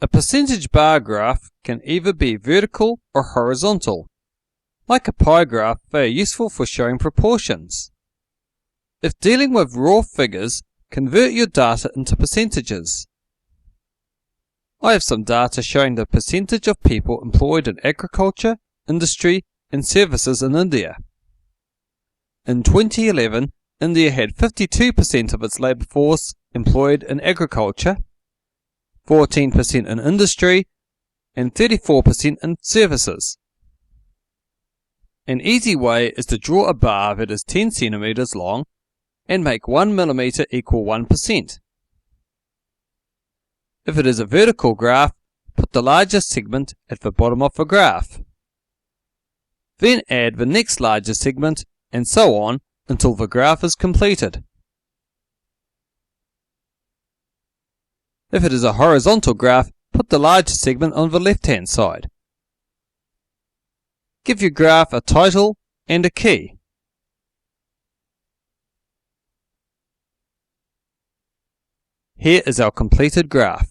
A percentage bar graph can either be vertical or horizontal. Like a pie graph, they are useful for showing proportions. If dealing with raw figures, convert your data into percentages. I have some data showing the percentage of people employed in agriculture, industry, and services in India. In 2011, India had 52% of its labour force employed in agriculture, 14% in industry, and 34% in services. An easy way is to draw a bar that is 10 cm long and make 1 mm equal 1%. If it is a vertical graph, put the largest segment at the bottom of the graph. Then add the next largest segment, and so on until the graph is completed. If it is a horizontal graph, put the largest segment on the left-hand side. Give your graph a title and a key. Here is our completed graph.